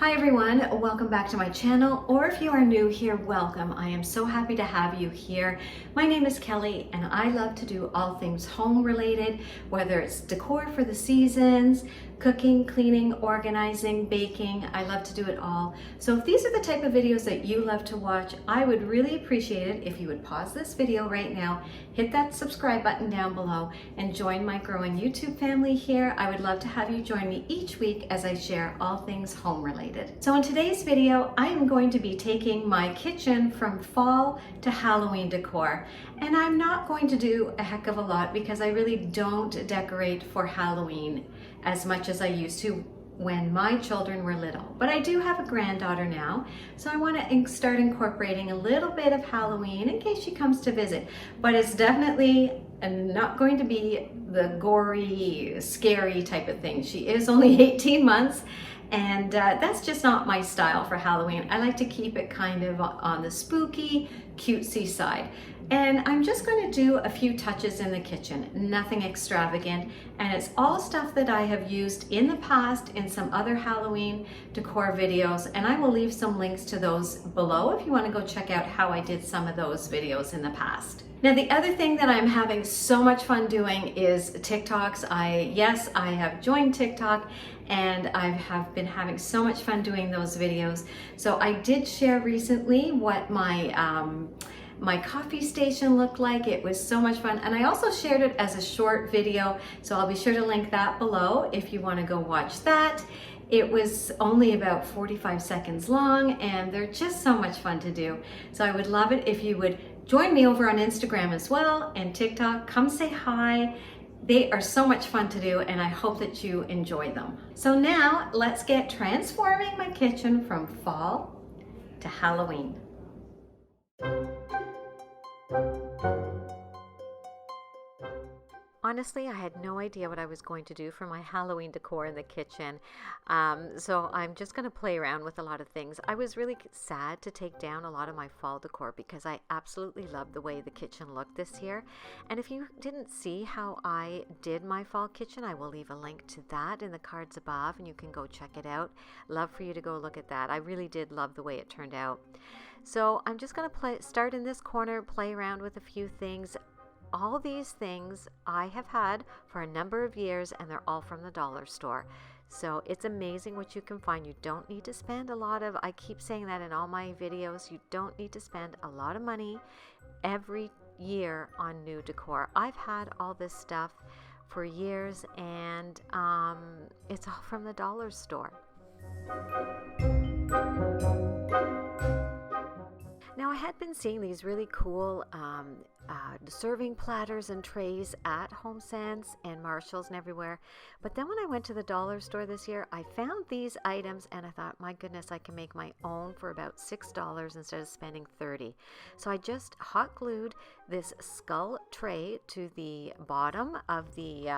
Hi everyone, welcome back to my channel, or if you are new here, welcome. I am so happy to have you here. My name is Kelly and I love to do all things home related, whether it's decor for the seasons, cooking, cleaning, organizing, baking. I love to do it all. So if these are the type of videos that you love to watch, I would really appreciate it if you would pause this video right now, hit that subscribe button down below, and join my growing YouTube family here. I would love to have you join me each week as I share all things home related. So in today's video, I am going to be taking my kitchen from fall to Halloween decor. And I'm not going to do a heck of a lot because I really don't decorate for Halloween as much as I used to when my children were little. But I do have a granddaughter now, so I want to start incorporating a little bit of Halloween in case she comes to visit. But it's definitely not going to be the gory, scary type of thing. She is only 18 months, and that's just not my style for Halloween. I like to keep it kind of on the spooky, cutesy side. And I'm just going to do a few touches in the kitchen, nothing extravagant, and it's all stuff that I have used in the past in some other Halloween decor videos, and I will leave some links to those below if you want to go check out how I did some of those videos in the past. Now, the other thing that I'm having so much fun doing is TikToks. I have joined TikTok, and I have been having so much fun doing those videos. So I did share recently what my coffee station looked like. It was so much fun, and I also shared it as a short video, so I'll be sure to link that below if you want to go watch that. It was only about 45 seconds long, and they're just so much fun to do. So I would love it if you would join me over on Instagram as well and TikTok. Come say hi. They are so much fun to do, and I hope that you enjoy them. So now let's get transforming my kitchen from fall to Halloween. Honestly, I had no idea what I was going to do for my Halloween decor in the kitchen, so I'm just going to play around with a lot of things. I was really sad to take down a lot of my fall decor because I absolutely love the way the kitchen looked this year. And if you didn't see how I did my fall kitchen, I will leave a link to that in the cards above, and you can go check it out. Love for you to go look at that. I really did love the way it turned out. So I'm just going to start in this corner, play around with a few things. All these things I have had for a number of years, and they're all from the dollar store. So it's amazing what you can find. You don't need to spend a lot of, I keep saying that in all my videos, you don't need to spend a lot of money every year on new decor. I've had all this stuff for years, and it's all from the dollar store. Now, I had been seeing these really cool serving platters and trays at HomeSense and Marshalls and everywhere. But then when I went to the dollar store this year, I found these items, and I thought, my goodness, I can make my own for about $6 instead of spending $30. So I just hot glued this skull tray to the bottom of the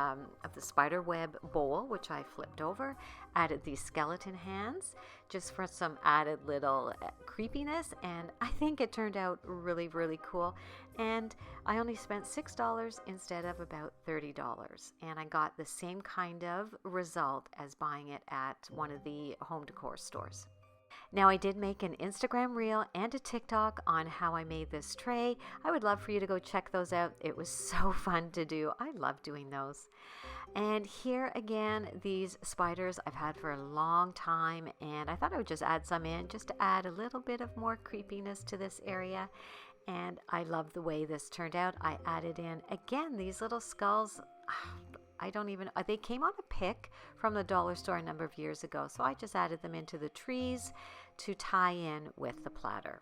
spider web bowl, which I flipped over, added these skeleton hands just for some added little creepiness, and I think it turned out really, really cool. And I only spent $6 instead of about $30, and I got the same kind of result as buying it at one of the home decor stores. Now, I did make an Instagram reel and a TikTok on how I made this tray. I would love for you to go check those out. It was so fun to do. I love doing those. And here again, these spiders I've had for a long time, and I thought I would just add some in just to add a little bit of more creepiness to this area. And I love the way this turned out. I added in, again, these little skulls. They came on a pick from the dollar store a number of years ago, so I just added them into the trees to tie in with the platter.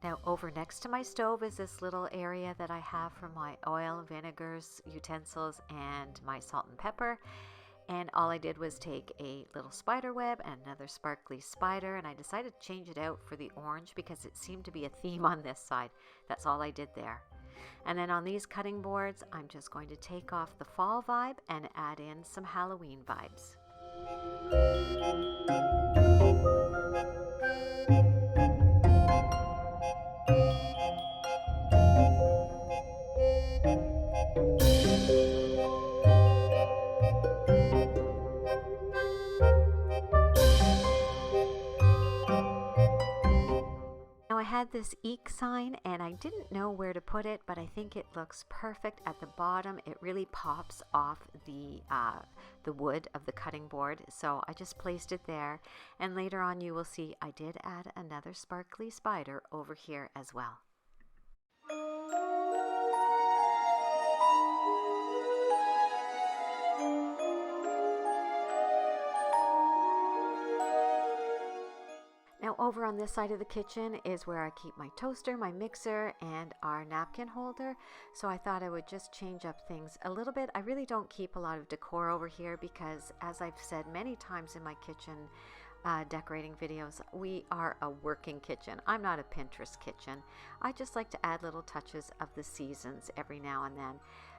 Now, over next to my stove is this little area that I have for my oil, vinegars, utensils, and my salt and pepper. And all I did was take a little spider web and another sparkly spider, and I decided to change it out for the orange because it seemed to be a theme on this side. That's all I did there. And then on these cutting boards, I'm just going to take off the fall vibe and add in some Halloween vibes. Now I had this eek sign and I didn't know where to put it, but I think it looks perfect at the bottom. It really pops off the wood of the cutting board. So I just placed it there, and later on you will see I did add another sparkly spider over here as well. Now over on this side of the kitchen is where I keep my toaster, my mixer, and our napkin holder. So I thought I would just change up things a little bit. I really don't keep a lot of decor over here because, as I've said many times in my kitchen decorating videos, we are a working kitchen. I'm not a Pinterest kitchen. I just like to add little touches of the seasons every now and then.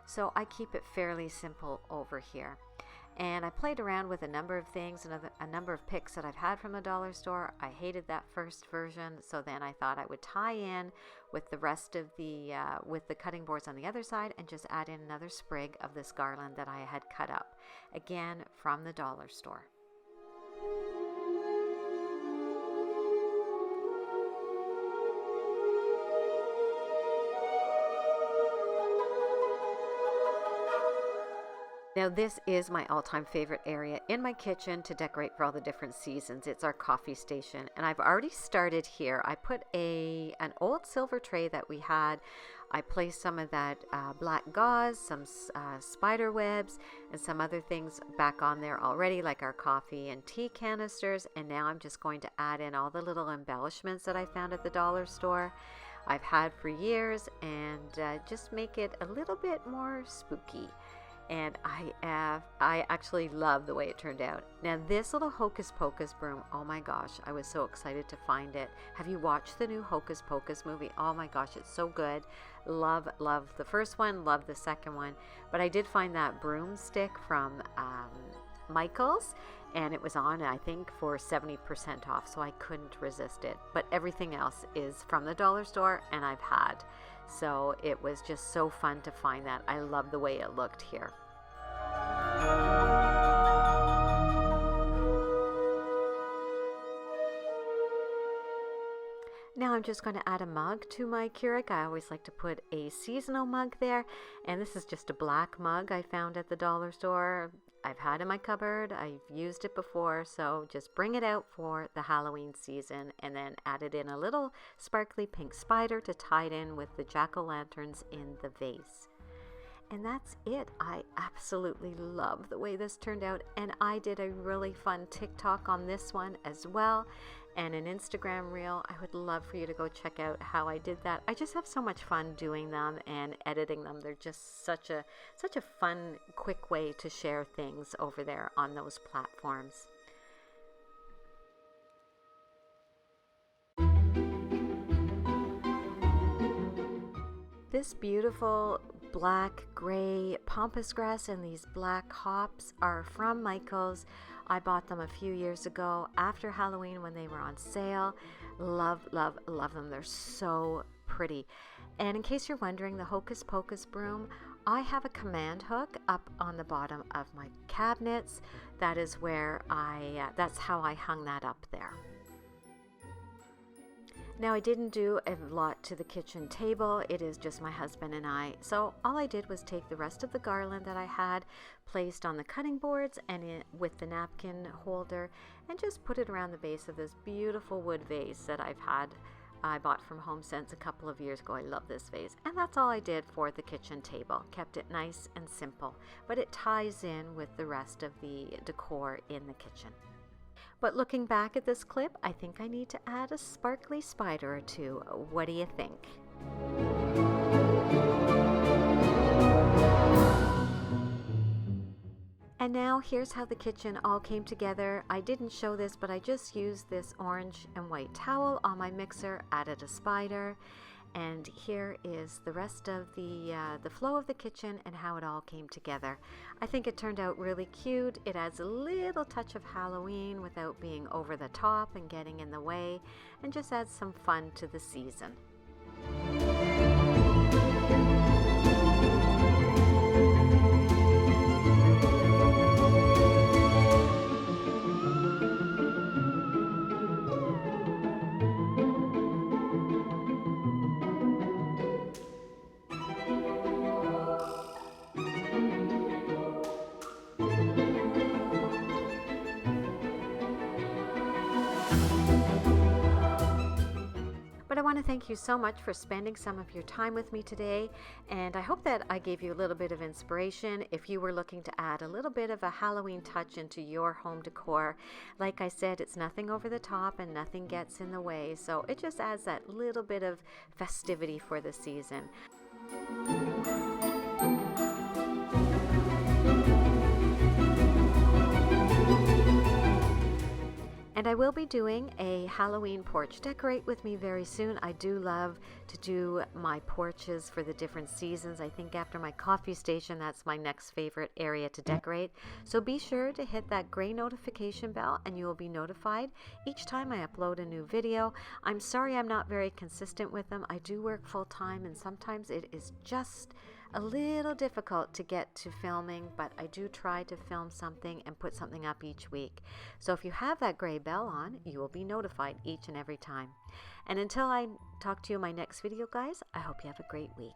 So I keep it fairly simple over here. And I played around with a number of things and a number of picks that I've had from the dollar store. I hated that first version, so then I thought I would tie in with the rest of with the cutting boards on the other side and just add in another sprig of this garland that I had cut up, again from the dollar store. Now this is my all-time favorite area in my kitchen to decorate for all the different seasons. It's our coffee station, and I've already started here. I put an old silver tray that we had. I placed some of that black gauze, some spider webs, and some other things back on there already, like our coffee and tea canisters. And now I'm just going to add in all the little embellishments that I found at the dollar store. I've had for years, and just make it a little bit more spooky. And I actually love the way it turned out. Now this little Hocus Pocus broom, oh my gosh, I was so excited to find it. Have you watched the new Hocus Pocus movie? Oh my gosh, it's so good. Love the first one, love the second one. But I did find that broomstick from Michael's, and it was on, I think, for 70% off, so I couldn't resist it. But everything else is from the dollar store, and I've had. So it was just so fun to find that. I love the way it looked here. Now I'm just going to add a mug to my Keurig. I always like to put a seasonal mug there, and this is just a black mug I found at the dollar store. I've had in my cupboard, I've used it before, so just bring it out for the Halloween season and then added in a little sparkly pink spider to tie it in with the jack-o'-lanterns in the vase. And that's it. I absolutely love the way this turned out, and I did a really fun TikTok on this one as well, and an Instagram reel. I would love for you to go check out how I did that. I just have so much fun doing them and editing them. They're just such a fun, quick way to share things over there on those platforms. This beautiful black, gray pampas grass and these black hops are from Michael's. I bought them a few years ago after Halloween when they were on sale. Love, love, love them. They're so pretty. And in case you're wondering, the Hocus Pocus broom, I have a command hook up on the bottom of my cabinets. That is where that's how I hung that up there. Now I didn't do a lot to the kitchen table. It is just my husband and I. So all I did was take the rest of the garland that I had placed on the cutting boards and with the napkin holder, and just put it around the base of this beautiful wood vase that I bought from HomeSense a couple of years ago. I love this vase. And that's all I did for the kitchen table. Kept it nice and simple, but it ties in with the rest of the decor in the kitchen. But looking back at this clip, I think I need to add a sparkly spider or two. What do you think? And now here's how the kitchen all came together. I didn't show this, but I just used this orange and white towel on my mixer, added a spider, And here is the rest of the flow of the kitchen and how it all came together. I think it turned out really cute. It adds a little touch of Halloween without being over the top and getting in the way, and just adds some fun to the season. But I want to thank you so much for spending some of your time with me today, and I hope that I gave you a little bit of inspiration if you were looking to add a little bit of a Halloween touch into your home decor. Like I said, it's nothing over the top and nothing gets in the way, so it just adds that little bit of festivity for the season. And I will be doing a Halloween porch decorate with me very soon. I do love to do my porches for the different seasons. I think after my coffee station, that's my next favorite area to decorate. So be sure to hit that gray notification bell and you will be notified each time I upload a new video. I'm sorry I'm not very consistent with them. I do work full time and sometimes it is just a little difficult to get to filming, but I do try to film something and put something up each week. So if you have that gray bell on, you will be notified each and every time. And until I talk to you in my next video, guys, I hope you have a great week.